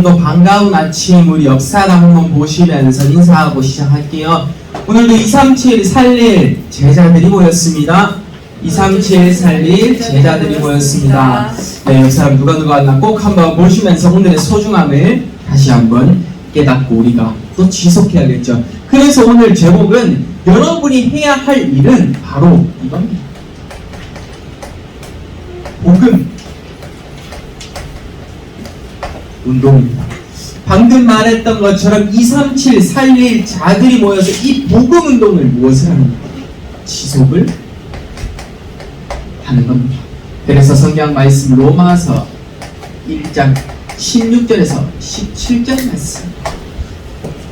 오늘도 반가운 아침 우리 역사를 한번 보시면서 인사하고 시작할게요. 오늘도 237 살릴 제자들이 모였습니다. 237 살릴 제자들이 모였습니다. 네, 역사를 누가 왔나 꼭 한번 보시면서 오늘의 소중함을 다시 한번 깨닫고 우리가 또 지속해야겠죠. 그래서 오늘 제목은 여러분이 해야 할 일은 바로 이겁니다. 복음 운동입니다. 방금 말했던 것처럼 237 살릴 자들이 모여서 이 복음 운동을 무엇을 하는 겁니까? 지속을 하는 겁니다. 그래서 성경 말씀 로마서 1장 16절에서 17절 말씀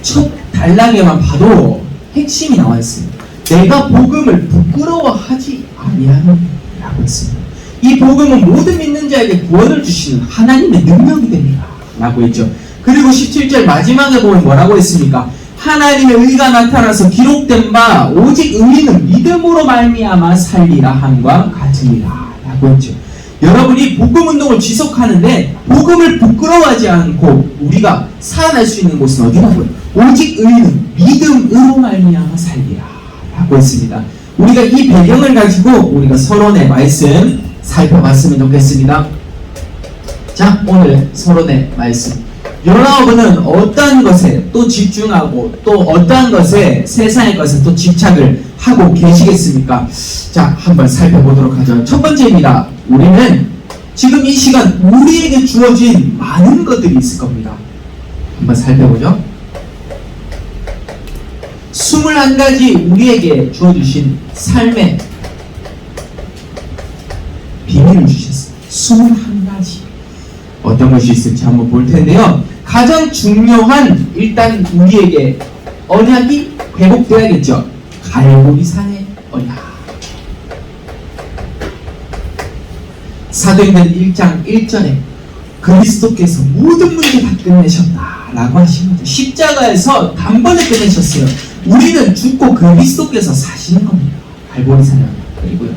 첫 단락에만 봐도 핵심이 나와 있습니다. 내가 복음을 부끄러워하지 아니하노니 라고 했습니다. 이 복음은 모든 믿는 자에게 구원을 주시는 하나님의 능력이 됩니다 라고 했죠. 그리고 17절 마지막에 보면 뭐라고 했습니까? 하나님의 의가 나타나서 기록된 바 오직 의인은 믿음으로 말미암아 살리라 함과 같으니라 라고 했죠. 여러분이 복음 운동을 지속하는데 복음을 부끄러워하지 않고 우리가 살아날 수 있는 곳은 어디라고요? 오직 의인은 믿음으로 말미암아 살리라 라고 했습니다. 우리가 이 배경을 가지고 우리가 서론의 말씀 살펴봤으면 좋겠습니다. 자, 오늘 서론의 말씀. 여러분은 어떠한 것에 또 집중하고 또 어떠한 것에 세상의 것에 또 집착을 하고 계시겠습니까? 자, 한번 살펴보도록 하죠. 첫 번째입니다. 우리는 지금 이 시간 우리에게 주어진 많은 것들이 있을 겁니다. 한번 살펴보죠. 21가지 우리에게 주어주신 삶의 비밀을 주셨어요. 21가지. 어떤 것이 있을지 한번 볼 텐데요. 가장 중요한 일단 우리에게 언약이 회복되어야겠죠. 갈보리산의 언약. 사도행전 1장 1절에 그리스도께서 모든 문제 다 끝내셨다라고 하신 거죠. 십자가에서 단번에 끝내셨어요. 우리는 죽고 그리스도께서 사시는 겁니다. 갈보리산의 언약이고요.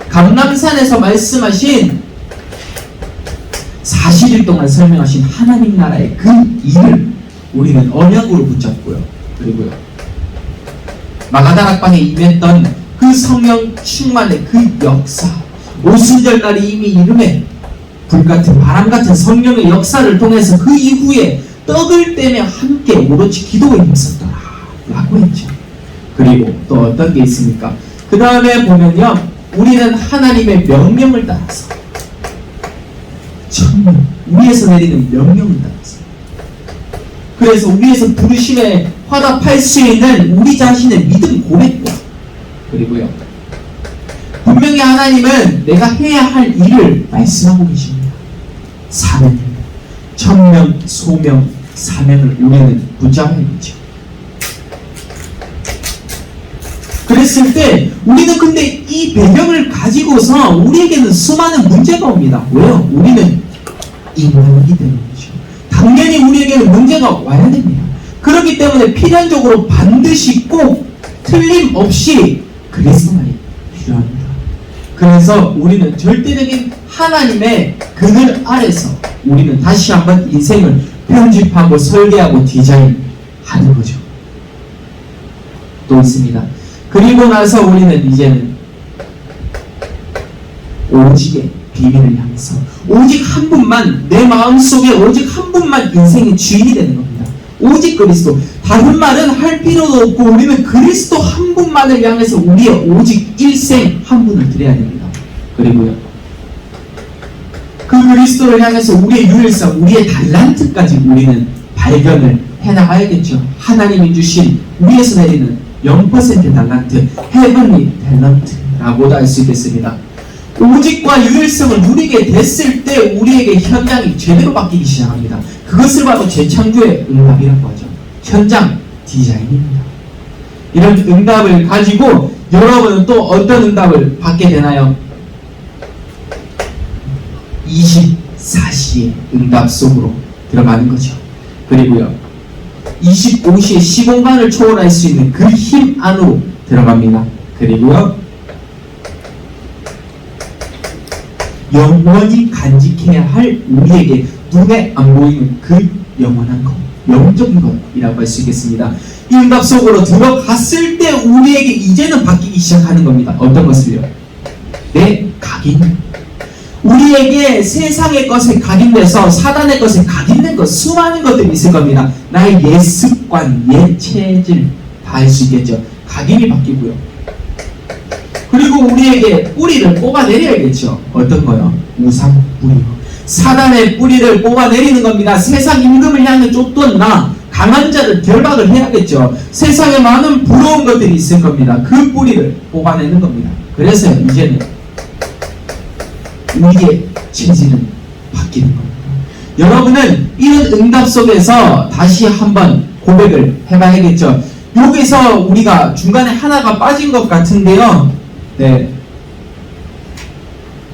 감람산에서 말씀하신 40일 동안 설명하신 하나님 나라의 그 일을 우리는 언약으로 붙잡고요. 그리고요. 마가다락방에 임했던 그 성령 충만의 그 역사, 오순절날이 이미 이름에 불같은 바람같은 성령의 역사를 통해서 그 이후에 떡을 떼며 함께 오로지 기도에 힘썼더라 라고 했죠. 그리고 또 어떤 게 있습니까? 그 다음에 보면요. 우리는 하나님의 명령을 따라서 천명, 위에서 내리는 명령을 따라서 그래서 위에서 부르심에 화답할 수 있는 우리 자신의 믿음 고백과 그리고요. 분명히 하나님은 내가 해야 할 일을 말씀하고 계십니다. 사명입니다. 천명, 소명, 사명을 우리는 붙잡아야겠죠. 그랬을 때 우리는 근데 이 배경을 가지고서 우리에게는 수많은 문제가 옵니다. 왜요? 우리는 인간이기 때문이죠. 당연히 우리에게는 문제가 와야 됩니다. 그렇기 때문에 필연적으로 반드시 꼭 틀림없이 그리스도만이 필요합니다. 그래서 우리는 절대적인 하나님의 그늘 아래서 우리는 다시 한번 인생을 편집하고 설계하고 디자인하는 거죠. 또 있습니다. 그리고 나서 우리는 이제는 오직의 비밀을 향해서 오직 한 분만 내 마음속에 오직 한 분만 인생의 주인이 되는 겁니다. 오직 그리스도. 다른 말은 할 필요도 없고 우리는 그리스도 한 분만을 향해서 우리의 오직 일생 한 분을 드려야 됩니다. 그리고요. 그 그리스도를 향해서 우리의 유일성, 우리의 달란트까지 우리는 발견을 해나가야겠죠. 하나님이 주신 위에서 내리는 0% 달란트, 헤븐리 탤런트라고도 할 수 있겠습니다. 오직과 유일성을 누리게 됐을 때 우리에게 현장이 제대로 바뀌기 시작합니다. 그것을 바로 재창조의 응답이라고 하죠. 현장 디자인입니다. 이런 응답을 가지고 여러분은 또 어떤 응답을 받게 되나요? 24시의 응답 속으로 들어가는 거죠. 그리고요. 25시의 시공간을 초월할 수 있는 그 힘 안으로 들어갑니다. 그리고요. 영원히 간직해야 할 우리에게 눈에 안 보이는 그 영원한 것, 영적인 것이라고 할 수 있겠습니다. 이 응답 속으로 들어갔을 때 우리에게 이제는 바뀌기 시작하는 겁니다. 어떤 것을요? 내 각인. 우리에게 세상의 것에 각인돼서 사단의 것에 각인된 것, 수많은 것들이 있을 겁니다. 나의 옛 습관, 옛 체질 다 할 수 있겠죠. 각인이 바뀌고요. 그리고 우리에게 뿌리를 뽑아내려야겠죠. 어떤 거요? 우상 뿌리요. 사단의 뿌리를 뽑아내리는 겁니다. 세상 임금을 향해 쫓던 나, 강한 자를 결박을 해야겠죠. 세상에 많은 부러운 것들이 있을 겁니다. 그 뿌리를 뽑아내는 겁니다. 그래서 이제는 우리의 체질은 바뀌는 겁니다. 여러분은 이런 응답 속에서 다시 한번 고백을 해봐야겠죠. 여기서 우리가 중간에 하나가 빠진 것 같은데요. 네.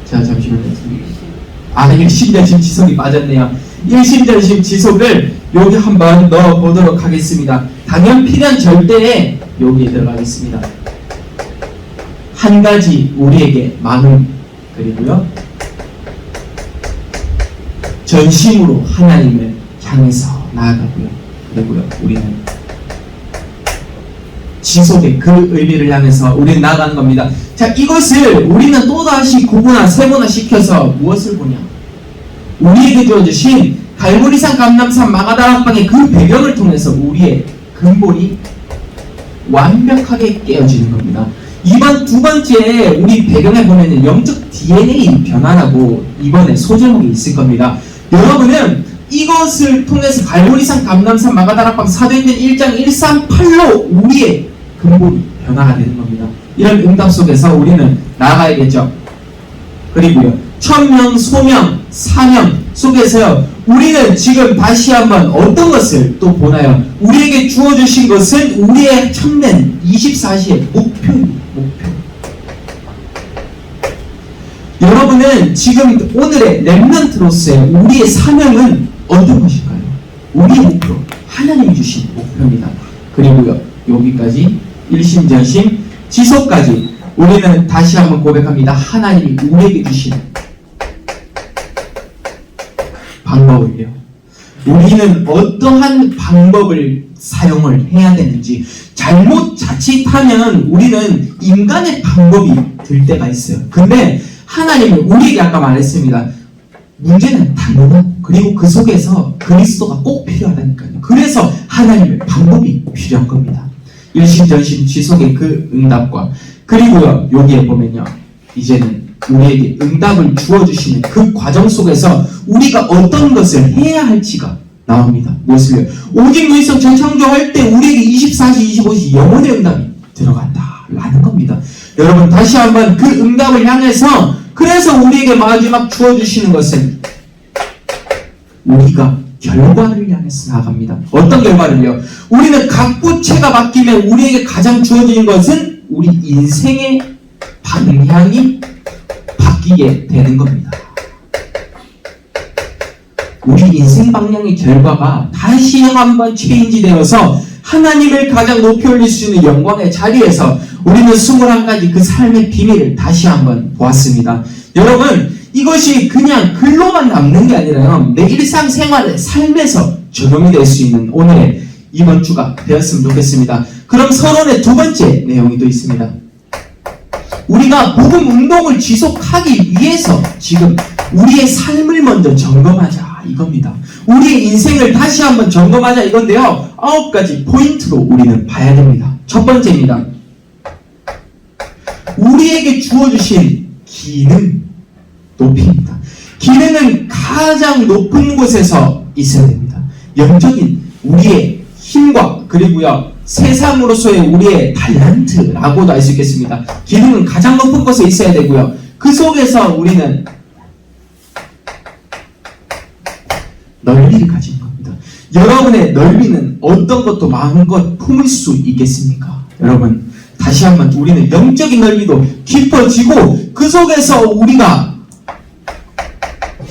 자, 잠시만요. 일심전심 지속이 빠졌네요. 일심전심 지속을 여기 한번 넣어보도록 하겠습니다. 당연 필연 절대에 여기에 들어가겠습니다. 한 가지 우리에게 마음 그리고요 전심으로 하나님을 향해서 나아가고요. 그리고요 우리는 지속의 그 의미를 향해서 우리는 나아가는 겁니다. 자, 이것을 우리는 또다시 구분화, 세분화 시켜서 무엇을 보냐? 우리에게 주어주신 갈보리산, 감람산, 마가다락방의 그 배경을 통해서 우리의 근본이 완벽하게 깨어지는 겁니다. 이번 두 번째 우리 배경에 보면은 영적 DNA 변화라고 이번에 소제목이 있을 겁니다. 여러분은 이것을 통해서 갈보리산, 감람산, 마가다락방, 사도행전 1장 138로 우리의 근본이 변화가 되는 겁니다. 이런 응답 속에서 우리는 나아가야겠죠. 그리고요 천명, 소명, 사명 속에서요 우리는 지금 다시 한번 어떤 것을 또 보나요? 우리에게 주어주신 것은 우리의 참된 24시의 목표입니다. 목표. 여러분은 지금 오늘의 렘넌트로서의 우리의 사명은 어떤 것일까요? 우리의 목표, 하나님이 주신 목표입니다. 그리고요 여기까지 일심전심 지속까지 우리는 다시 한번 고백합니다. 하나님이 우리에게 주신 방법을요. 우리는 어떠한 방법을 사용을 해야 되는지 잘못 자칫하면 우리는 인간의 방법이 될 때가 있어요. 근데 하나님은 우리에게 아까 말했습니다. 문제는 당연하고 그리고 그 속에서 그리스도가 꼭 필요하다니까요. 그래서 하나님의 방법이 필요한 겁니다. 일심전심 지속의 그 응답과 그리고요 여기에 보면요 이제는 우리에게 응답을 주어주시는 그 과정 속에서 우리가 어떤 것을 해야 할지가 나옵니다. 무엇을요? 오직 무이성 재창조할 때 우리에게 24시 25시 영혼의 응답이 들어간다 라는 겁니다. 여러분 다시 한번 그 응답을 향해서 그래서 우리에게 마지막 주어주시는 것은 우리가 결과를 향해서 나아갑니다. 어떤 결과를요? 우리는 각 부채가 바뀌면 우리에게 가장 주어지는 것은 우리 인생의 방향이 바뀌게 되는 겁니다. 우리 인생 방향의 결과가 다시 한번 체인지 되어서 하나님을 가장 높이 올릴 수 있는 영광의 자리에서 우리는 21가지 그 삶의 비밀을 다시 한번 보았습니다. 여러분 이것이 그냥 글로만 남는 게 아니라요 내 일상생활의 삶에서 적용이 될 수 있는 오늘의 이번 주가 되었으면 좋겠습니다. 그럼 서론의 두 번째 내용이 또 있습니다. 우리가 복음 운동을 지속하기 위해서 지금 우리의 삶을 먼저 점검하자 이겁니다. 우리의 인생을 다시 한번 점검하자 이건데요 9가지 포인트로 우리는 봐야 됩니다. 첫 번째입니다. 우리에게 주어주신 기능 높입니다. 기능은 가장 높은 곳에서 있어야 됩니다. 영적인 우리의 힘과 그리고요 세상으로서의 우리의 탤런트라고도 할 수 있겠습니다. 기능은 가장 높은 곳에 있어야 되고요 그 속에서 우리는 넓이를 가진 겁니다. 여러분의 넓이는 어떤 것도 마음껏 품을 수 있겠습니까? 여러분 다시 한번 우리는 영적인 넓이도 깊어지고 그 속에서 우리가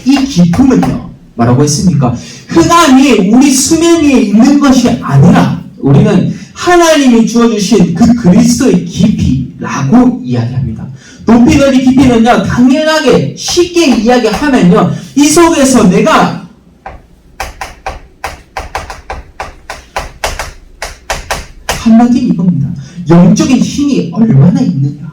이 깊음은요 뭐라고 했습니까? 흔한히 우리 수면 위에 있는 것이 아니라 우리는 하나님이 주어주신 그 그리스도의 깊이라고 이야기합니다. 높이 넓이 깊이는요 당연하게 쉽게 이야기하면요 이 속에서 내가 영적인 힘이 얼마나 있느냐.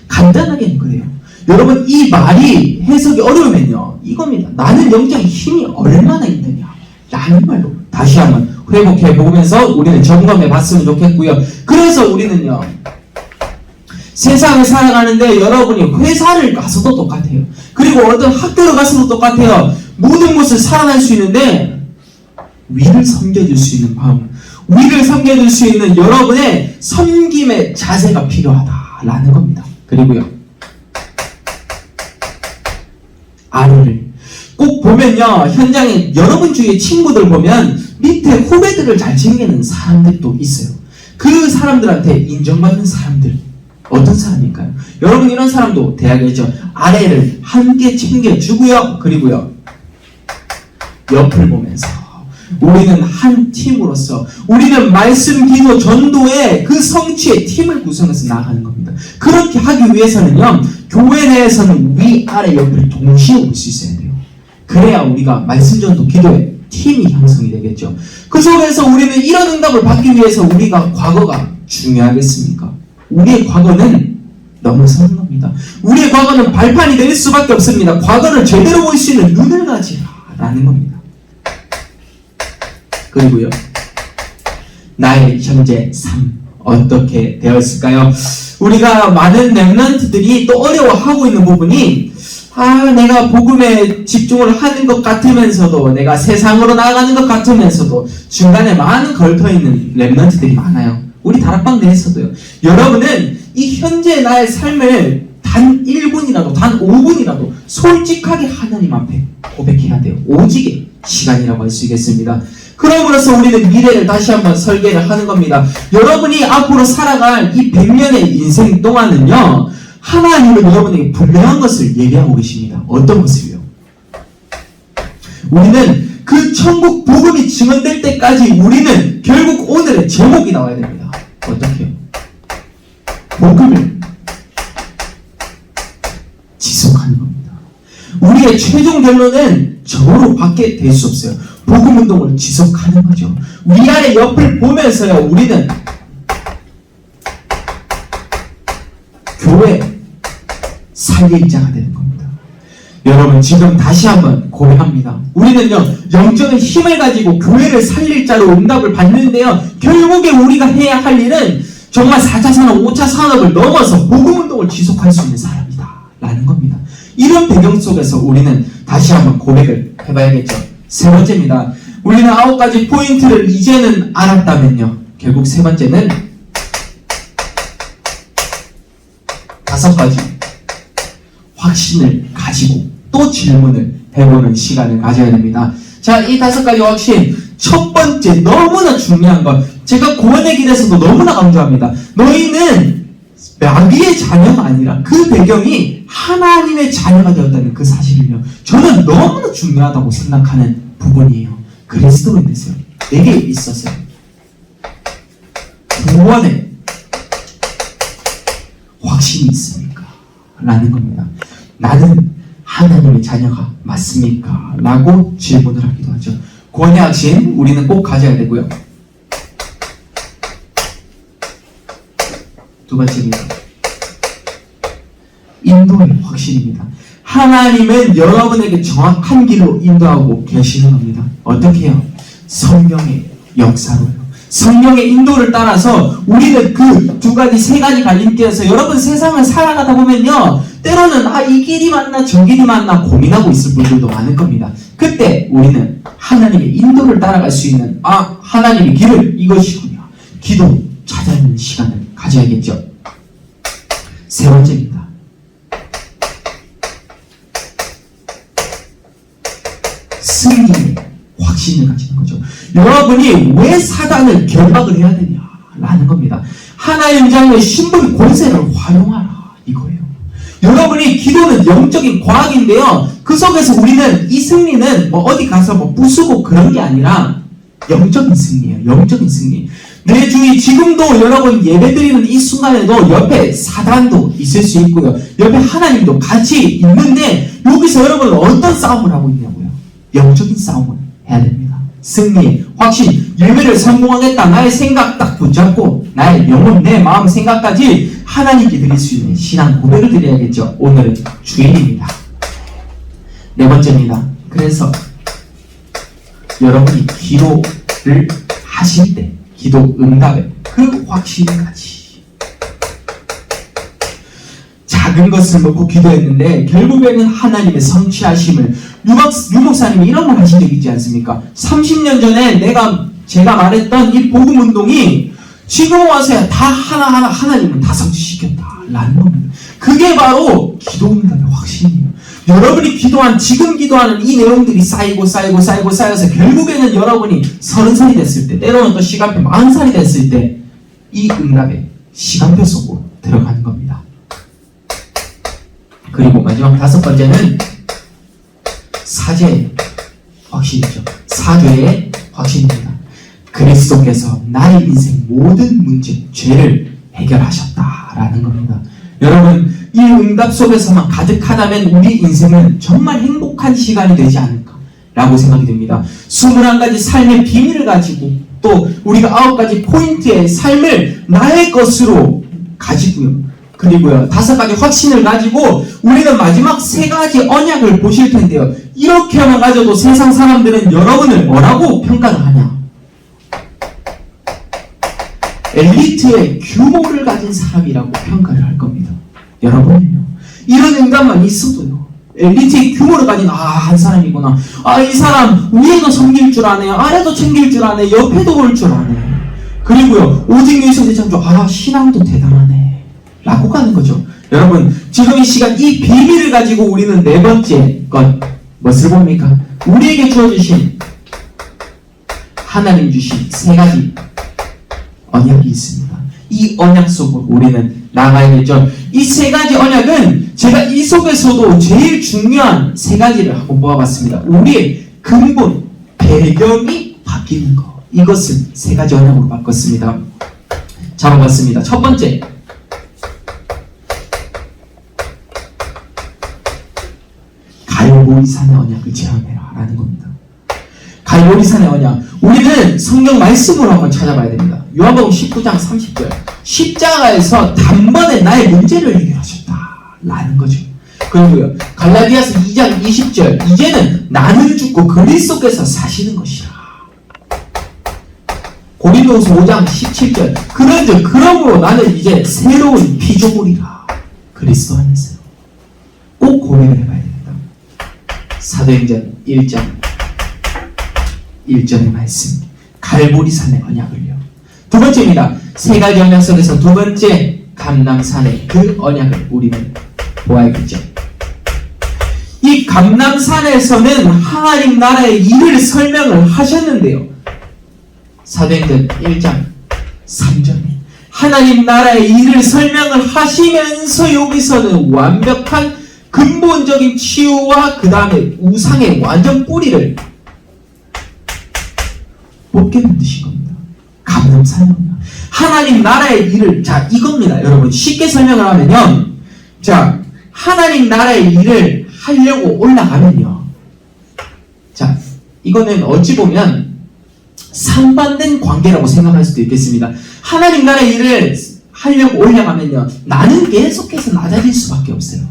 간단하게는 그래요. 여러분, 이 말이 해석이 어려우면요, 이겁니다. 나는 영적인 힘이 얼마나 있느냐 라는 말로 다시 한번 회복해 보면서 우리는 점검해 봤으면 좋겠고요. 그래서 우리는요, 세상을 살아가는데 여러분이 회사를 가서도 똑같아요. 그리고 어떤 학교를 가서도 똑같아요. 모든 곳을 살아날 수 있는데 위를 섬겨줄 수 있는 마음, 위를 섬겨줄 수 있는 여러분의 섬김의 자세가 필요하다라는 겁니다. 그리고요, 아래를 꼭 보면요, 현장에 여러분 주위의 친구들 보면 밑에 후배들을 잘 챙기는 사람들도 있어요. 그 사람들한테 인정받는 사람들, 어떤 사람일까요? 여러분, 이런 사람도 대학이죠. 아래를 함께 챙겨주고요. 그리고요, 옆을 보면서 우리는 한 팀으로서 우리는 말씀, 기도, 전도의 그 성취의 팀을 구성해서 나아가는 겁니다. 그렇게 하기 위해서는요, 교회 내에서는 위, 아래, 옆을 동시에 볼 수 있어야 돼요. 그래야 우리가 말씀, 전도, 기도의 팀이 형성이 되겠죠. 그 속에서 우리는 이런 응답을 받기 위해서 우리가 과거가 중요하겠습니까? 우리의 과거는 넘어서는 겁니다. 우리의 과거는 발판이 될 수밖에 없습니다. 과거를 제대로 볼 수 있는 눈을 가지라라는 겁니다. 그리고요, 나의 현재 삶 어떻게 되었을까요? 우리가 많은 렘넌트들이 또 어려워하고 있는 부분이, 내가 복음에 집중을 하는 것 같으면서도, 내가 세상으로 나아가는 것 같으면서도 중간에 많은 걸터있는 렘넌트들이 많아요. 우리 다락방 내에서도요. 여러분은 이 현재 나의 삶을 단 1분이라도, 단 5분이라도 솔직하게 하나님 앞에 고백해야 돼요. 오직의 시간이라고 할 수 있겠습니다. 그럼으로써 우리는 미래를 다시 한번 설계를 하는 겁니다. 여러분이 앞으로 살아갈 이 100년의 인생 동안은요, 하나님은 여러분에게 분명한 것을 얘기하고 계십니다. 어떤 것을요? 우리는 그 천국 복음이 증언될 때까지 우리는 결국 오늘의 제목이 나와야 됩니다. 어떻게요? 복음을 지속하는 겁니다. 우리의 최종 결론은 저로 밖에 될 수 없어요. 복음 운동을 지속하는 거죠. 위아래 옆을 보면서요, 우리는 교회 살릴 자가 되는 겁니다. 여러분, 지금 다시 한번 고백합니다. 우리는요, 영적인 힘을 가지고 교회를 살릴 자로 응답을 받는데요, 결국에 우리가 해야 할 일은 정말 4차 산업, 5차 산업을 넘어서 복음 운동을 지속할 수 있는 사람이다 라는 겁니다. 이런 배경 속에서 우리는 다시 한번 고백을 해봐야겠죠. 세 번째입니다. 우리는 9가지 포인트를 이제는 알았다면요, 결국 세 번째는 5가지 확신을 가지고 또 질문을 해보는 시간을 가져야 됩니다. 자, 이 5가지 확신, 첫 번째 너무나 중요한 것, 제가 구원의 길에서도 너무나 강조합니다. 너희는 마귀의 자녀가 아니라 그 배경이 하나님의 자녀가 되었다는 그 사실을요, 저는 너무나 중요하다고 생각하는 부분이에요. 그리스도인에서요, 내게 있어서요, 구원의 확신이 있습니까? 라는 겁니다. 나는 하나님의 자녀가 맞습니까? 라고 질문을 하기도 하죠. 구원의 확신 우리는 꼭 가져야 되고요. 두 번째입니다. 인도의 확신입니다. 하나님은 여러분에게 정확한 길로 인도하고 계시는 겁니다. 어떻게 해요? 성령의 역사로요. 성령의 인도를 따라서 우리는 그 2가지, 3가지 갈림길에서 여러분 세상을 살아가다 보면요, 때로는 이 길이 맞나 저 길이 맞나 고민하고 있을 분들도 많을 겁니다. 그때 우리는 하나님의 인도를 따라갈 수 있는 하나님의 길을 이것이군요. 기도 찾아내는 시간을 가져야겠죠. 세 번째입니다. 승리의 확신을 가지는 거죠. 여러분이 왜 사단을 결박을 해야 되냐라는 겁니다. 하나님 자녀의 신분 권세를 활용하라 이거예요. 여러분이 기도는 영적인 과학인데요, 그 속에서 우리는 이 승리는 어디 가서 부수고 그런 게 아니라 영적인 승리예요. 영적인 승리. 내 주위 지금도 여러분 예배드리는 이 순간에도 옆에 사단도 있을 수 있고요, 옆에 하나님도 같이 있는데 여기서 여러분은 어떤 싸움을 하고 있냐고요? 영적인 싸움을 해야 됩니다. 승리, 확신, 예배를 성공하겠다. 나의 생각 딱 붙잡고 나의 영혼, 내 마음, 생각까지 하나님께 드릴 수 있는 신앙 고백을 드려야겠죠. 오늘은 주일입니다. 네 번째입니다. 그래서 여러분이 기도를 하실 때 기도 응답의 그 확신까지 작은 것을 놓고 기도했는데 결국에는 하나님의 성취하심을 유 목사님이 이런 말 하신 적 있지 않습니까? 30년 전에 제가 말했던 이 복음운동이 지금 와서야 다 하나하나 하나님은 다 성취시켰다 라는 겁니다. 그게 바로 기도 응답의 확신이에요. 여러분이 지금 기도하는 이 내용들이 쌓여서 결국에는 여러분이 30살이 됐을 때, 때로는 또 시간표 40살이 됐을 때 이 응답의 시간표 속으로 들어가는 겁니다. 그리고 마지막 5번째는 사죄의 확신이죠. 사죄의 확신입니다. 그리스도께서 나의 인생 모든 문제, 죄를 해결하셨다라는 겁니다. 여러분, 이 응답 속에서만 가득하다면 우리 인생은 정말 행복한 시간이 되지 않을까라고 생각이 듭니다. 21가지 삶의 비밀을 가지고 또 우리가 9가지 포인트의 삶을 나의 것으로 가지고요. 그리고요, 5가지 확신을 가지고 우리는 마지막 3가지 언약을 보실 텐데요. 이렇게만 가져도 세상 사람들은 여러분을 뭐라고 평가를 하냐? 엘리트의 규모를 가진 사람이라고 평가를 할 겁니다. 여러분은요, 이런 응답만 있어도요, 엘리트의 규모를 가진 한 사람이구나. 이 사람 위에도 섬길 줄 아네, 아래도 챙길 줄 아네, 옆에도 볼 줄 아네. 그리고요, 오직 예수 대장도 신앙도 대단하네 라고 가는 거죠. 여러분, 지금 이 시간 이 비밀을 가지고 우리는 4번째 것 무엇을 봅니까? 우리에게 주어주신 하나님 주신 3가지 언약이 있습니다. 이 언약 속으로 우리는 나가야겠죠. 이 3가지 언약은 제가 이 속에서도 제일 중요한 3가지를 한번 뽑아봤습니다. 우리의 근본, 배경이 바뀌는 것, 이것을 3가지 언약으로 바꿨습니다. 잡아봤습니다. 첫 번째, 갈보리산의 언약을 체험해라 라는 겁니다. 갈보리산의 언약, 우리는 성경 말씀으로 한번 찾아봐야 됩니다. 요한복음 19장 30절, 십자가에서 단번에 나의 문제를 해결하셨다 라는 거죠. 그리고요, 갈라디아서 2장 20절, 이제는 나는 죽고 그리스도께서 사시는 것이라. 고린도후서 5장 17절, 그러므로 나는 이제 새로운 피조물이라. 그리스도 안에서 꼭 고백을 해봐야 됩니다. 사도행전 1장 1절의 말씀, 갈보리산의 언약을요. 2번째입니다. 3가지 언약 속에서 2번째, 감람산의 그 언약을 우리는 보아야겠죠. 이 감람산에서는 하나님 나라의 일을 설명을 하셨는데요. 사도행전 1장 3절에 하나님 나라의 일을 설명을 하시면서 여기서는 완벽한 근본적인 치유와 그 다음에 우상의 완전 뿌리를 뽑게 만드신 겁니다. 감람산이요. 하나님 나라의 일을, 이겁니다. 여러분, 쉽게 설명을 하면요. 하나님 나라의 일을 하려고 올라가면요. 이거는 어찌 보면 상반된 관계라고 생각할 수도 있겠습니다. 하나님 나라의 일을 하려고 올라가면요, 나는 계속해서 낮아질 수밖에 없어요.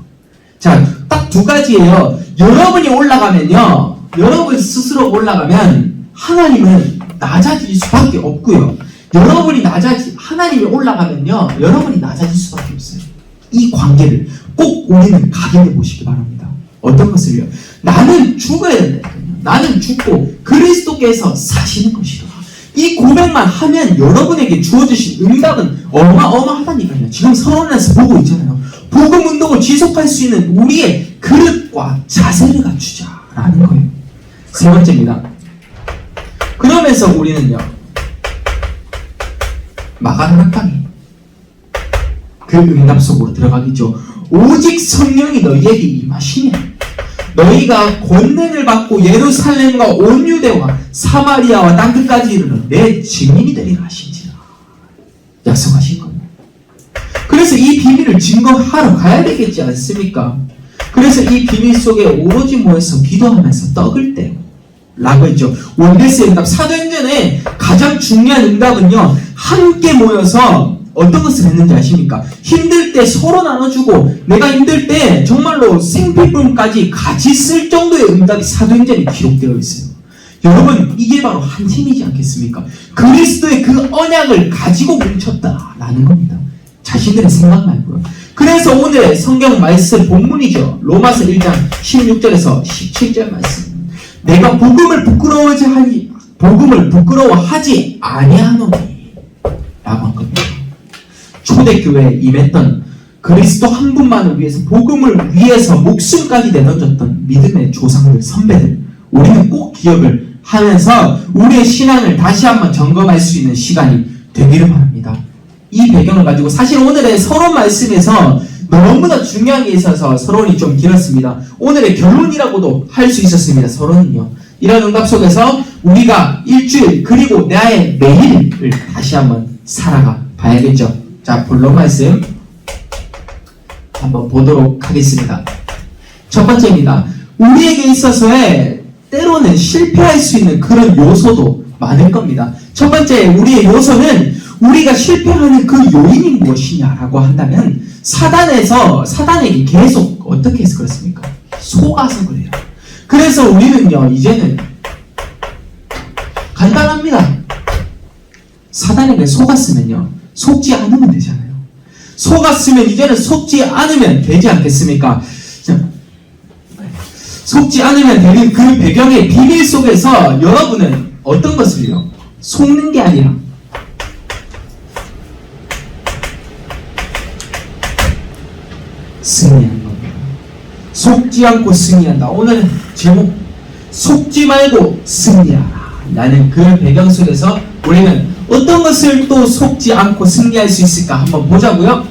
딱 2가지예요. 여러분이 올라가면요, 여러분 스스로 올라가면 하나님은 낮아질 수밖에 없고요. 하나님이 올라가면요, 여러분이 낮아질 수밖에 없어요. 이 관계를 꼭 우리는 각인해 보시기 바랍니다. 어떤 것을요? 나는 죽어야 된다니까요. 나는 죽고 그리스도께서 사시는 것이다. 이 고백만 하면 여러분에게 주어주신 응답은 어마어마하다니까요. 지금 서론에서 보고 있잖아요. 복음 운동을 지속할 수 있는 우리의 그릇과 자세를 갖추자라는 거예요. 3번째입니다. 그러면서 우리는요, 마가다락방에 그 응답 속으로 들어가겠죠. 오직 성령이 너희에게 임하시면 너희가 권능을 받고 예루살렘과 온 유대와 사마리아와 땅끝까지 이르러 내 증인이 되리라 하신지라 약속하신 겁니다. 그래서 이 비밀을 증거하러 가야 되겠지 않습니까? 그래서 이 비밀 속에 오로지 모여서 기도하면서 떡을 떼고 라고 했죠. 원데스의 응답, 사도행전의 가장 중요한 응답은요, 함께 모여서 어떤 것을 했는지 아십니까? 힘들 때 서로 나눠주고, 내가 힘들 때 정말로 생필품까지 같이 쓸 정도의 응답이 사도행전에 기록되어 있어요. 여러분, 이게 바로 한 팀이지 않겠습니까? 그리스도의 그 언약을 가지고 뭉쳤다라는 겁니다. 자신들의 생각 말고요. 그래서 오늘의 성경 말씀 본문이죠. 로마서 1장 16절에서 17절 말씀. 내가 복음을 부끄러워하지 아니하노니 라고 한 겁니다. 초대교회에 임했던 그리스도 한 분만을 위해서 복음을 위해서 목숨까지 내던졌던 믿음의 조상들, 선배들, 우리는 꼭 기억을 하면서 우리의 신앙을 다시 한번 점검할 수 있는 시간이 되기를 바랍니다. 이 배경을 가지고 사실 오늘의 서론 말씀에서 너무나 중요한 게 있어서 서론이 좀 길었습니다. 오늘의 결론이라고도 할 수 있었습니다. 서론은요. 이런 응답 속에서 우리가 일주일 그리고 나의 매일을 다시 한번 살아가 봐야겠죠. 자, 본론 말씀 한번 보도록 하겠습니다. 첫 번째입니다. 우리에게 있어서의 때로는 실패할 수 있는 그런 요소도 많을 겁니다. 첫 번째, 우리의 요소는 우리가 실패하는 그 요인이 무엇이냐라고 한다면 사단에게 계속 어떻게 해서 그렇습니까? 속아서 그래요. 그래서 우리는요, 이제는 간단합니다. 사단에게 속았으면요, 속지 않으면 되잖아요. 속았으면 이제는 속지 않으면 되지 않겠습니까? 속지 않으면 되는 그 배경의 비밀 속에서 여러분은 어떤 것을요? 속는 게 아니라 승리하는 겁니다. 속지 않고 승리한다. 오늘 제목 속지 말고 승리하라. 라는 그 배경 속에서 우리는 어떤 것을 또 속지 않고 승리할 수 있을까 한번 보자고요.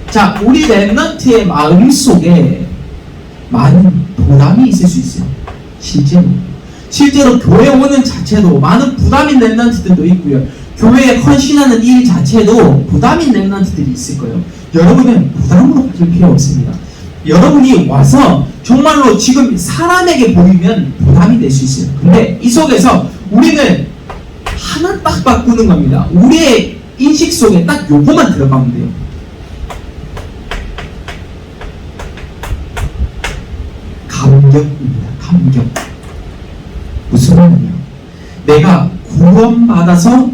자, 우리 랩런트의 마음속에 많은 보람이 있을 수 있어요. 실제로 교회 오는 자체도 많은 부담인 랩런트들도 있고요. 교회에 헌신하는 일 자체도 부담인 랩런트들이 있을 거예요. 여러분은 부담으로 가질 필요 없습니다. 여러분이 와서 정말로 지금 사람에게 보이면 부담이 될 수 있어요. 근데 이 속에서 우리는 하나 딱 바꾸는 겁니다. 우리의 인식 속에 딱 요거만 들어가면 돼요. 감격입니다. 감격. 무슨 말이냐? 내가 구원받아서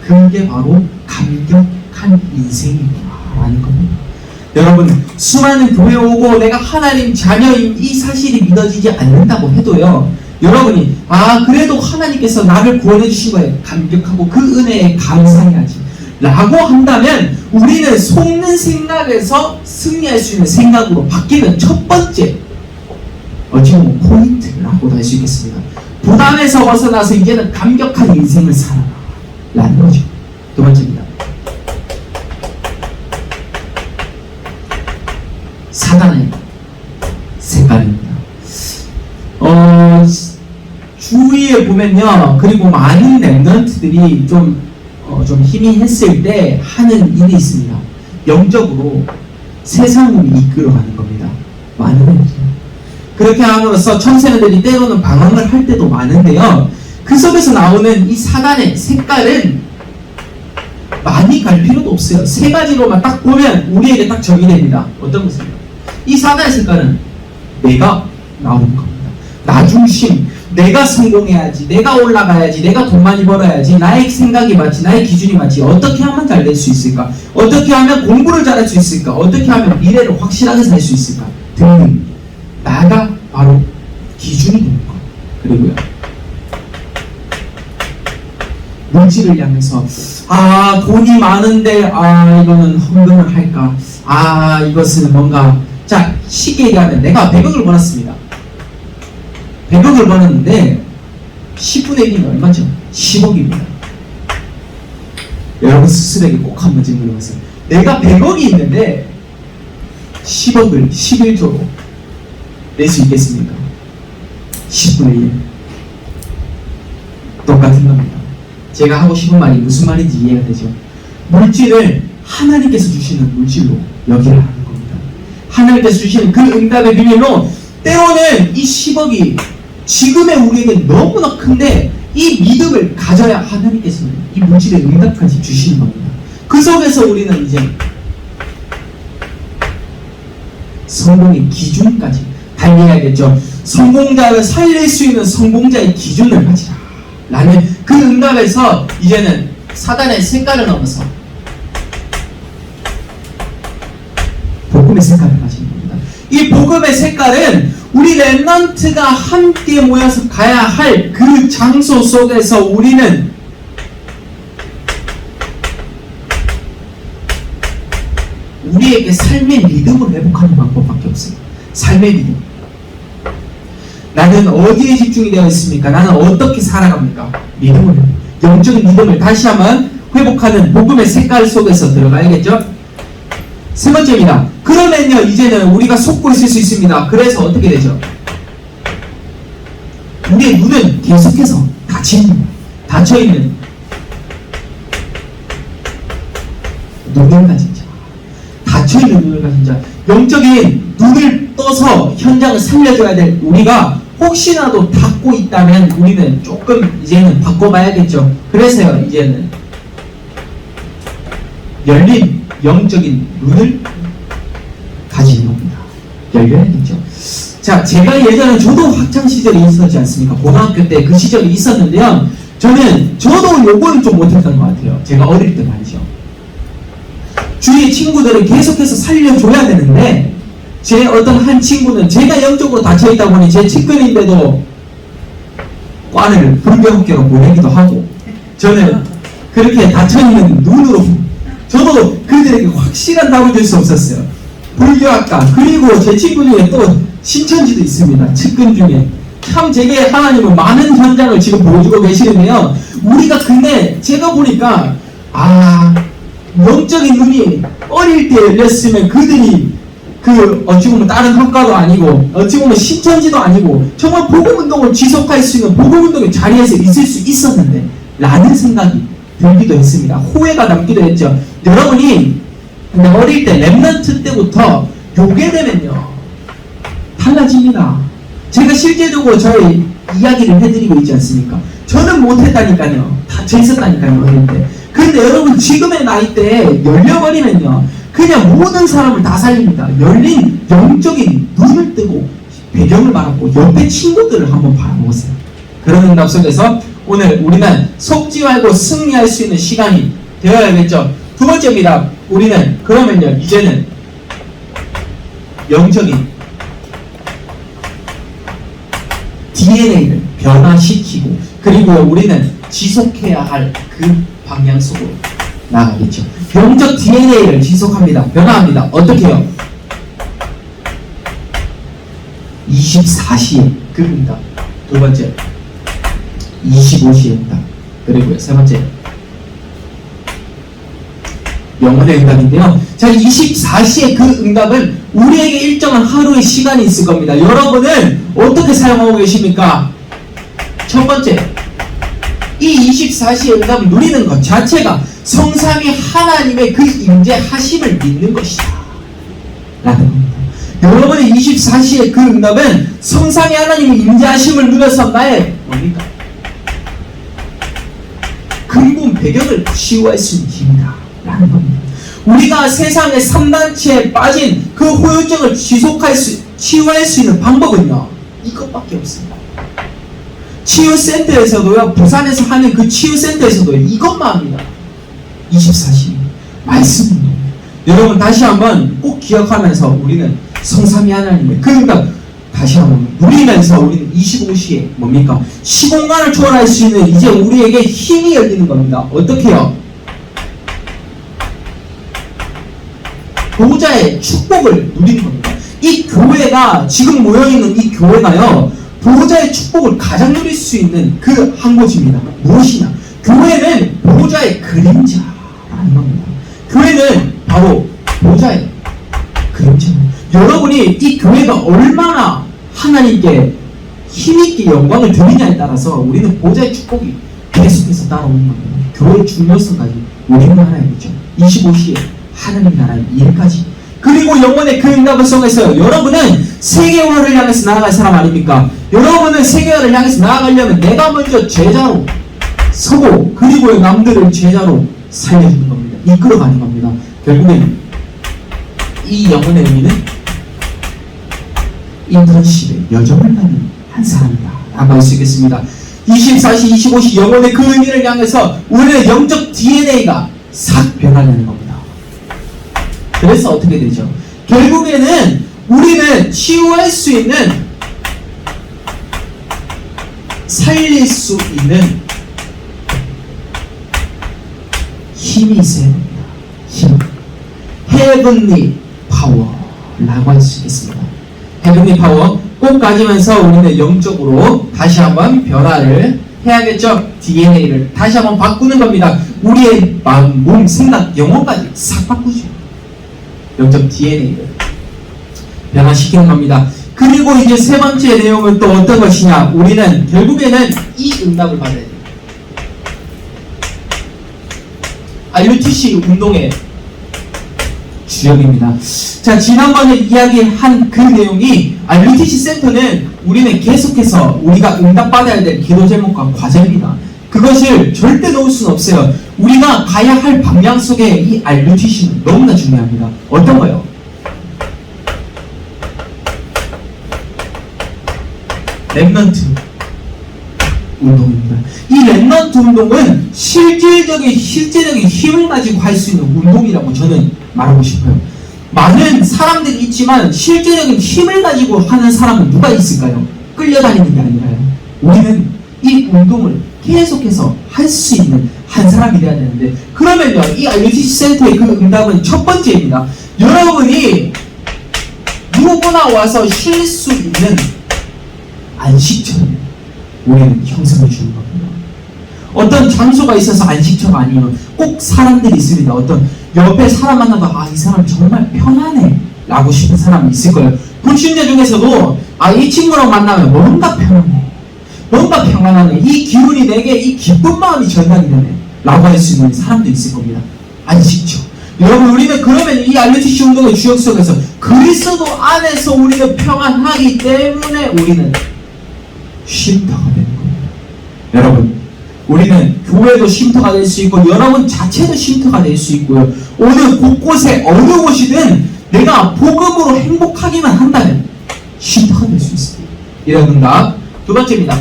그게 바로 감격한 인생이구나라는 겁니다. 여러분, 수많은 교회 오고 내가 하나님 자녀인 이 사실이 믿어지지 않는다고 해도요, 여러분이 그래도 하나님께서 나를 구원해 주신 거에 감격하고 그 은혜에 감사해야지 라고 한다면 우리는 속는 생각에서 승리할 수 있는 생각으로 바뀌는 첫 번째 어찌 보면 포인트라고도 할 수 있겠습니다. 부담에서 벗어나서 이제는 감격한 인생을 살아라 라는 거죠. 두 번째입니다. 사단의 색깔입니다. 주위에 보면요, 그리고 많은 랩런트들이 좀 힘이 했을 때 하는 일이 있습니다. 영적으로 세상을 이끌어가는 겁니다. 많은 랩런트. 그렇게 함으로써 청소년들이 때로는 방황을 할 때도 많은데요, 그 속에서 나오는 이 사단의 색깔은 많이 갈 필요도 없어요. 세 가지로만 딱 보면 우리에게 딱 정의됩니다. 어떤 것입니까? 이 사단의 색깔은 내가 나오는 겁니다. 나 중심, 내가 성공해야지, 내가 올라가야지, 내가 돈 많이 벌어야지, 나의 생각이 맞지, 나의 기준이 맞지, 어떻게 하면 잘 될 수 있을까, 어떻게 하면 공부를 잘할 수 있을까, 어떻게 하면 미래를 확실하게 살 수 있을까 등등, 나가 바로 기준이 되는 것. 그리고요, 물질을 향해서 돈이 많은데 이거는 헌금을 할까, 이것은 뭔가, 자, 쉽게 얘기하면 내가 100억을 벌었습니다. 100억을 벌었는데 10분의 1이면 얼마죠? 10억입니다. 여러분 스스로에게 꼭 한번 질문해보세요. 내가 100억이 있는데 10억을 11조로 낼 수 있겠습니까? 10분의 1. 똑같은 겁니다. 제가 하고 싶은 말이 무슨 말인지 이해가 되죠? 물질을 하나님께서 주시는 물질로 여기를 하는 겁니다. 하나님께서 주시는 그 응답의 비밀로 때로는 이 10억이 지금의 우리에게 너무나 큰데 이 믿음을 가져야 하나님께서는 이 물질의 응답까지 주시는 겁니다. 그 속에서 우리는 이제 성공의 기준까지 달려야겠죠. 성공자를 살릴 수 있는 성공자의 기준을 가지라 라는 그 응답에서 이제는 사단의 색깔을 넘어서 복음의 색깔을 가지는 겁니다. 이 복음의 색깔은 우리 렘넌트가 함께 모여서 가야 할 그 장소 속에서 우리는 우리에게 삶의 믿음을 회복하는 방법밖에 없어요. 삶의 믿음. 나는 어디에 집중이 되어 있습니까? 나는 어떻게 살아갑니까? 믿음을, 영적인 믿음을 다시 한번 회복하는 복음의 색깔 속에서 들어가야겠죠? 세 번째입니다. 그러면요, 이제는 우리가 속고 있을 수 있습니다. 그래서 어떻게 되죠? 우리의 눈은 계속해서 닫혀있는 눈을 가진 자, 닫혀있는 눈을 가진 자, 영적인 눈을 떠서 현장을 살려줘야 될 우리가 혹시나도 닫고 있다면 우리는 조금 이제는 바꿔봐야겠죠. 그래서요, 이제는 열린 영적인 눈을 가지는 겁니다. 열려야겠죠. 자, 제가 예전에 저도 학창시절이 있었지 않습니까? 고등학교 때 그 시절이 있었는데요. 저도 요거는 좀 못했던 것 같아요. 제가 어릴 때 말이죠. 주위의 친구들을 계속해서 살려줘야 되는데, 제 어떤 한 친구는 제가 영적으로 닫혀있다 보니 제 측근인데도 과를 불교학교로 보내기도 하고, 저는 그렇게 닫혀있는 눈으로, 저도 그들에게 확실한 답을 줄 수 없었어요. 불교학과, 그리고 제 친구 중에 또 신천지도 있습니다. 측근 중에. 참 제게 하나님은 많은 현장을 지금 보여주고 계시는데요. 우리가 근데 제가 보니까 영적인 눈이 어릴 때 열렸으면 그들이 어찌 보면 다른 학과도 아니고 어찌 보면 신천지도 아니고 정말 복음운동을 지속할 수 있는 복음운동의 자리에서 있을 수 있었는데 라는 생각이 들기도 했습니다. 후회가 남기도 했죠. 여러분이 근데 어릴 때 렘넌트 때부터 요게 되면요 달라집니다. 제가 실제적으로 저의 이야기를 해드리고 있지 않습니까? 저는 못했다니까요. 닫혀 있었다니까요, 어릴 때. 그런데 여러분 지금의 나이대에 열려버리면요 그냥 모든 사람을 다 살립니다. 열린 영적인 눈을 뜨고 배경을 바라보고 옆에 친구들을 한번 바라보세요. 그런 응답 속에서 오늘 우리는 속지 말고 승리할 수 있는 시간이 되어야겠죠. 두 번째입니다. 우리는 그러면요 이제는 영적인 DNA를 변화시키고 그리고 우리는 지속해야 할 그 방향 속으로 나가겠죠. 영적 DNA를 지속합니다. 변화합니다. 어떻게 해요? 24시에 그 응답. 두 번째 25시에 응답. 그리고 세 번째 영혼의 응답인데요. 자, 24시에 그 응답은 우리에게 일정한 하루의 시간이 있을 겁니다. 여러분은 어떻게 사용하고 계십니까? 첫 번째, 이 24시의 응답을 누리는 것 자체가 성삼위 하나님의 그 임재하심을 믿는 것이다 라는 겁니다. 여러분의 24시의 그 응답은 성삼위 하나님의 임재하심을 누려서 나의 뭡니까? 근본 배경을 치유할 수 있는 힘이다 라는 겁니다. 우리가 세상의 3단체에 빠진 그 후유증을 치유할 수 있는 방법은요 이것밖에 없습니다. 치유센터에서도요, 부산에서 하는 그 치유센터에서도 이것만 합니다. 24시 말씀입니다. 여러분 다시 한번 꼭 기억하면서 우리는 성삼위 하나님의 그 응답 다시 한번 누리면서 우리는 25시에 뭡니까? 시공간을 초월할 수 있는 이제 우리에게 힘이 열리는 겁니다. 어떻게 해요? 보호자의 축복을 누리는 겁니다. 이 교회가 지금 모여있는 이 교회가요 보호자의 축복을 가장 누릴 수 있는 그 한 곳입니다. 무엇이냐? 교회는 보호자의 그림자라는 겁니다. 교회는 바로 보호자의 그림자입니다. 여러분이 이 교회가 얼마나 하나님께 힘있게 영광을 드리냐에 따라서 우리는 보호자의 축복이 계속해서 따라오는 겁니다. 교회의 중요성까지 우리는 알아야겠죠. 25시에 하나님 나라의 일까지 그리고 영혼의 그 응답을 통해서 여러분은 세계화를 향해서 나아갈 사람 아닙니까? 여러분은 세계화를 향해서 나아가려면 내가 먼저 제자로 서고 그리고 남들을 제자로 살려주는 겁니다. 이끌어가는 겁니다. 결국엔 이 영혼의 의미는 인턴십에 여정을 가는 한 사람이다 라고 할 수 있겠습니다. 24시, 25시 영혼의 그 의미를 향해서 우리의 영적 DNA가 싹 변화되는 겁니다. 그래서 어떻게 되죠? 결국에는 우리는 치유할 수 있는, 살릴 수 있는 힘이 있어야 됩니다. 힘. 헤븐리 파워라고 할 수 있겠습니다. 헤븐리 파워 꼭 가지면서 우리는 영적으로 다시 한번 변화를 해야겠죠. DNA를 다시 한번 바꾸는 겁니다. 우리의 마음, 몸, 생각, 영혼까지 싹 바꾸죠. 영적 DNA를 변화시키는 겁니다. 그리고 이제 세 번째 내용은 또 어떤 것이냐? 우리는 결국에는 이 응답을 받아야 돼요. RUTC 운동의 주역입니다. 자, 지난번에 이야기한 그 내용이 RUTC 센터는 우리는 계속해서 우리가 응답받아야 될 기도 제목과 과제입니다. 그것을 절대 놓을 수는 없어요. 우리가 가야 할 방향 속에 이 RUTC는 너무나 중요합니다. 어떤 거요? 렘넌트 운동입니다. 이 렘넌트 운동은 실질적인 힘을 가지고 할 수 있는 운동이라고 저는 말하고 싶어요. 많은 사람들이 있지만 실제적인 힘을 가지고 하는 사람은 누가 있을까요? 끌려다니는 게 아니라요. 우리는 이 운동을 계속해서 할 수 있는 한 사람이 되어야 되는데, 그러면요, 이 RUTC 센터의 그 응답은 첫 번째입니다. 여러분이 누구나 와서 쉴 수 있는 안식처를 우리는 형성해 주는 겁니다. 어떤 장소가 있어서 안식처가 아니면 꼭 사람들이 있습니다. 어떤 옆에 사람 만나도 이 사람 정말 편하네 라고 싶은 사람이 있을 거예요. 불신자 중에서도 이 친구랑 만나면 뭔가 편하네, 뭔가 평안하네, 이 기운이 내게 이 기쁜 마음이 전달이 되네 라고 할 수 있는 사람도 있을 겁니다. 안식처. 여러분, 우리는 그러면 이 RUTC 운동의 주역 속에서 그리스도 안에서 우리는 평안하기 때문에 우리는 쉼터가 되는 겁니다. 여러분, 우리는 교회도 쉼터가 될 수 있고 여러분 자체도 쉼터가 될 수 있고요. 오늘 곳곳에 어느 곳이든 내가 복음으로 행복하기만 한다면 쉼터가 될 수 있습니다. 이런 응답. 두 번째입니다.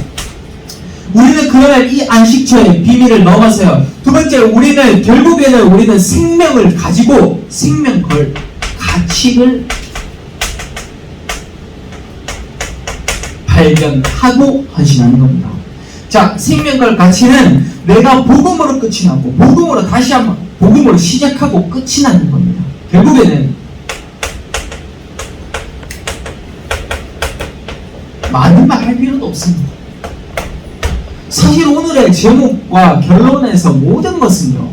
우리는 그러면 이 안식처의 비밀을 넘어서요. 두 번째, 우리는 결국에는 우리는 생명을 가지고 생명걸 가치를 발견하고 헌신하는 겁니다. 자, 생명걸 가치는 내가 복음으로 끝이 나고 복음으로 다시 한번 복음으로 시작하고 끝이 나는 겁니다. 결국에는 많은 말 할 필요도 없습니다. 사실 오늘의 제목과 결론에서 모든 것은요,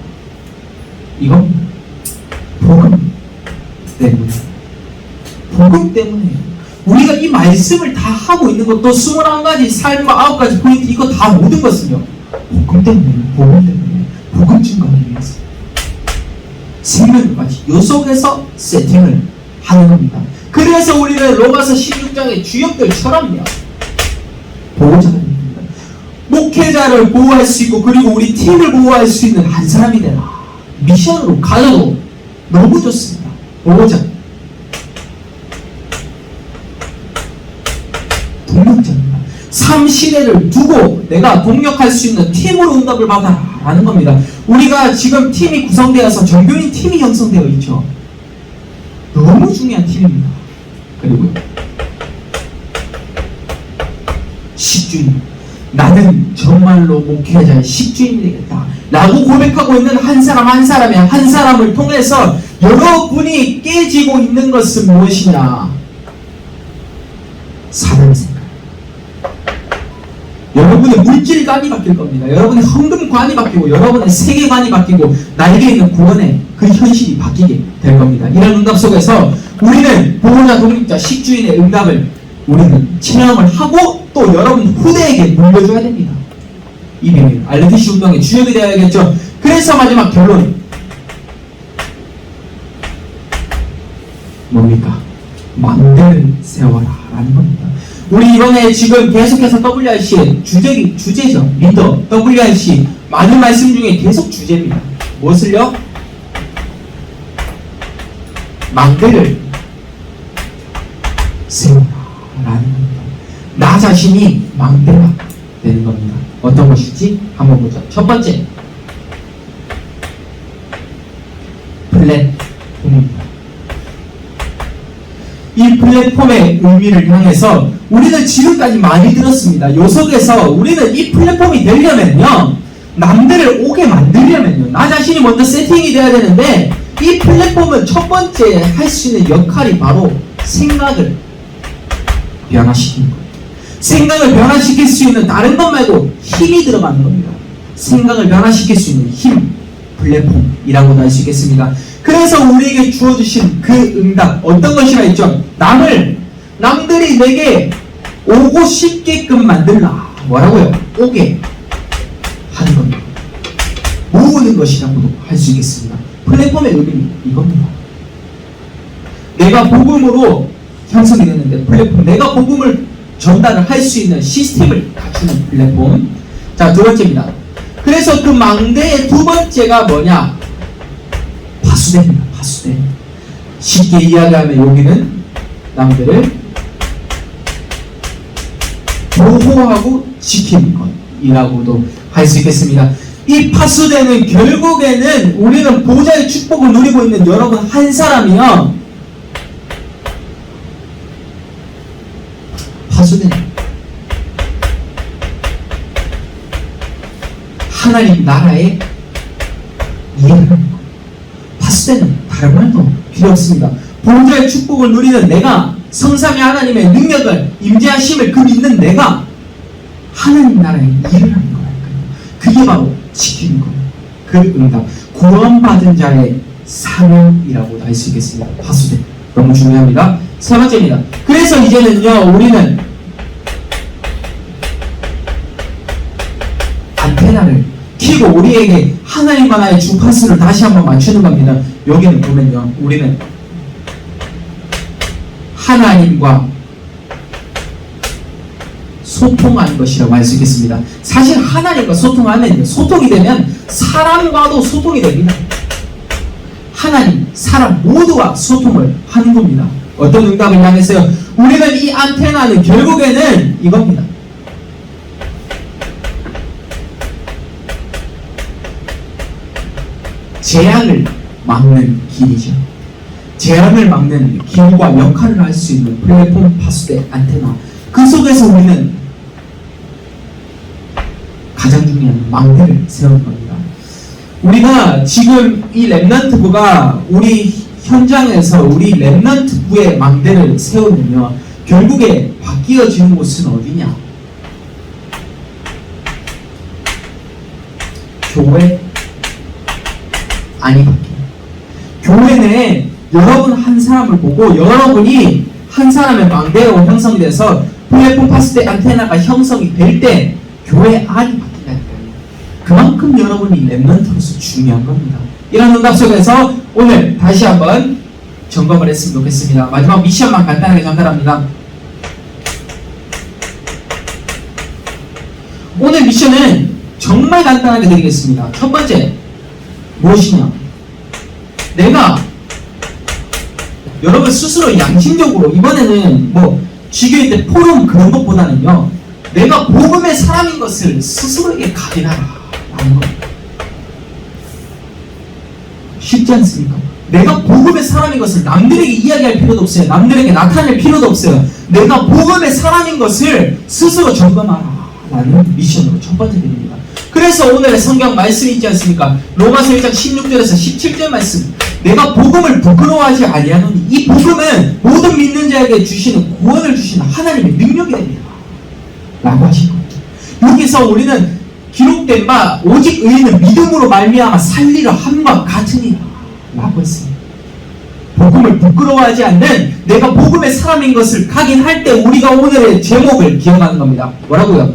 이건 복음 때문에, 복음 때문에 우리가 이 말씀을 다 하고 있는 것도 21가지 삶과 9가지 포인트, 이거 다 모든 것은요 복음 때문에, 복음 때문에, 복음 증거하기 위해서 생명까지 요 속에서 세팅을 하는 겁니다. 그래서 우리는 로마서 16장의 주역들처럼요 보호자가 됩니다. 목회자를 보호할 수 있고 그리고 우리 팀을 보호할 수 있는 한 사람이 되라. 미션으로 가져도 너무 좋습니다. 보호자, 동력자입니다. 삶 시대를 두고 내가 동력할 수 있는 팀으로 응답을 받아라 라는 겁니다. 우리가 지금 팀이 구성되어서 정교인 팀이 형성되어 있죠. 너무 중요한 팀입니다. 그리고 식주인, 나는 정말로 목회자의 식주인이 되겠다 라고 고백하고 있는 한 사람 한 사람의 한 사람을 통해서 여러분이 깨지고 있는 것은 무엇이냐? 사람의 생각. 여러분의 물질관이 바뀔 겁니다. 여러분의 헌금관이 바뀌고 여러분의 세계관이 바뀌고 나에게 있는 구원의 그 현실이 바뀌게 될 겁니다. 이런 응답 속에서 우리는 보호자, 독립자, 식주인의 응답을 우리는 체험을 하고 또 여러분 후대에게 물려줘야 됩니다. 이 비밀, RUTC 운동의 주역이 되어야겠죠. 그래서 마지막 결론, 뭡니까? 망대를 세워라 라는 겁니다. 우리 이번에 지금 계속해서 WRC의 주제죠. 리더 WRC 많은 말씀 중에 계속 주제입니다. 무엇을요? 망대를 세워라 라는 겁니다. 나 자신이 망대가 되는 겁니다. 어떤 것일지 한번 보죠. 첫 번째, 플랫폼입니다. 이 플랫폼의 의미를 향해서 우리는 지금까지 많이 들었습니다. 요석에서 우리는 이 플랫폼이 되려면요, 남들을 오게 만들려면요, 나 자신이 먼저 세팅이 돼야 되는데, 이 플랫폼은 첫 번째 할 수 있는 역할이 바로 생각을 변화시키는 거예요. 생각을 변화시킬 수 있는 다른 것 말고 힘이 들어가는 겁니다. 생각을 변화시킬 수 있는 힘, 플랫폼이라고도 할 수 있겠습니다. 그래서 우리에게 주어주신 그 응답, 어떤 것이라 했죠? 남들이 내게 오고 싶게끔 만들라. 뭐라고요? 오게 하는 겁니다. 모으는 것이라고도 할 수 있겠습니다. 플랫폼의 의미는 이겁니다. 내가 복음으로 형성이 됐는데 플랫폼, 내가 복음을 전달을 할 수 있는 시스템을 갖추는 플랫폼. 자, 두 번째입니다. 그래서 그 망대의 두 번째가 뭐냐? 파수대입니다. 파수대. 쉽게 이야기하면 여기는 남들을 보호하고 지키는 것이라고도 할 수 있겠습니다. 이 파수대는 결국에는 우리는 보좌의 축복을 누리고 있는 여러분 한 사람이요, 파수대는 하나님 나라의 이해를 합니다. 파수대는 다른 말도 필요 없습니다. 보좌의 축복을 누리는 내가, 성삼위 하나님의 능력을, 임재하심을 그 믿는 내가 하나님 나라의 일을 하는 거라니까요. 그게 바로 지키는 거예요. 그 응답, 구원받은 자의 사명이라고도 할 수 있겠습니다. 파수대 너무 중요합니다. 세 번째입니다. 그래서 이제는요, 우리는 안테나를 키고 우리에게 하나님과 나의 주파수를 다시 한번 맞추는 겁니다. 여기는 보면요, 우리는 하나님과 소통하는 것이라고 할 수 있겠습니다. 사실 하나님과 소통하면, 소통이 되면 사람과도 소통이 됩니다. 하나님, 사람 모두와 소통을 하는 겁니다. 어떤 응답을 향해서요? 우리는 이 안테나는 결국에는 이겁니다. 재앙을 막는 길이죠. 재앙을 막는 길과 역할을 할 수 있는 플랫폼, 파수대, 안테나. 그 속에서 우리는 가장 중요한 망대를 세우는 겁니다. 우리가 지금 이 렘넌트부가 우리 현장에서 우리 렘넌트부의 망대를 세우면요, 결국에 바뀌어지는 곳은 어디냐? 교회 아니 바뀌어요. 교회 내에 여러분 한 사람을 보고 여러분이 한 사람의 망대로 형성이 돼서 플랫폼, 파수대, 안테나가 형성이 될 때 교회 안이 바뀐다니까요. 그만큼 여러분이 렘넌트로서 중요한 겁니다. 이런 응답 속에서 오늘 다시 한번 점검을 했으면 좋겠습니다. 마지막 미션만 간단하게 전달합니다. 오늘 미션은 정말 간단하게 드리겠습니다. 첫 번째, 무엇이냐? 내가 여러분 스스로 양심적으로, 이번에는 뭐 지교회 때 포럼 그런 것보다는요, 내가 복음의 사람인 것을 스스로에게 각인하라 라는 겁니다. 쉽지 않습니까? 내가 복음의 사람인 것을 남들에게 이야기할 필요도 없어요. 남들에게 나타낼 필요도 없어요. 내가 복음의 사람인 것을 스스로 점검하라 라는 미션으로 첫 번째 드립니다. 그래서 오늘의 성경 말씀이 있지 않습니까? 로마서 1장 16절에서 17절 말씀, 내가 복음을 부끄러워하지 아니하노니 이 복음은 모든 믿는 자에게 주시는 구원을 주시는 하나님의 능력이 됩니다 라고 하신 겁니다. 여기서 우리는 기록된 바 오직 의인은 믿음으로 말미암아 살리려 함과 같으니라 라고 했습니다. 복음을 부끄러워하지 않는 내가 복음의 사람인 것을 각인할 때 우리가 오늘의 제목을 기억하는 겁니다. 뭐라고요?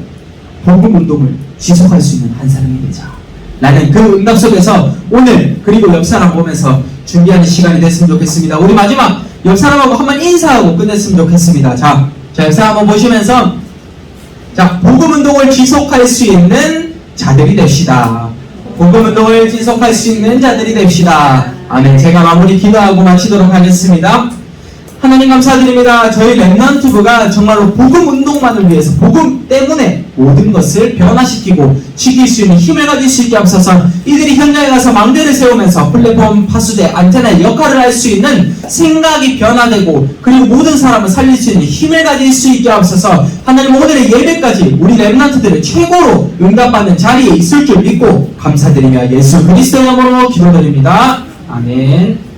복음 운동을 지속할 수 있는 한 사람이 되자 라는 그 응답 속에서 오늘 그리고 옆 사람 보면서 준비하는 시간이 됐으면 좋겠습니다. 우리 마지막 옆 사람하고 한번 인사하고 끝냈으면 좋겠습니다. 자, 영상 한번 보시면서 자, 복음운동을 지속할 수 있는 자들이 됩시다. 복음운동을 지속할 수 있는 자들이 됩시다. 아멘. 제가 마무리 기도하고 마치도록 하겠습니다. 하나님 감사드립니다. 저희 렘넌트부가 정말로 복음 운동만을 위해서 복음 때문에 모든 것을 변화시키고 지킬 수 있는 힘을 가질 수 있게 하옵소서. 이들이 현장에 가서 망대를 세우면서 플랫폼 파수대 안테나의 역할을 할 수 있는 생각이 변화되고 그리고 모든 사람을 살릴 수 있는 힘을 가질 수 있게 하옵소서. 하나님 오늘의 예배까지 우리 렘넌트들을 최고로 응답받는 자리에 있을 줄 믿고 감사드리며 예수 그리스도의 이름으로 기도드립니다. 아멘.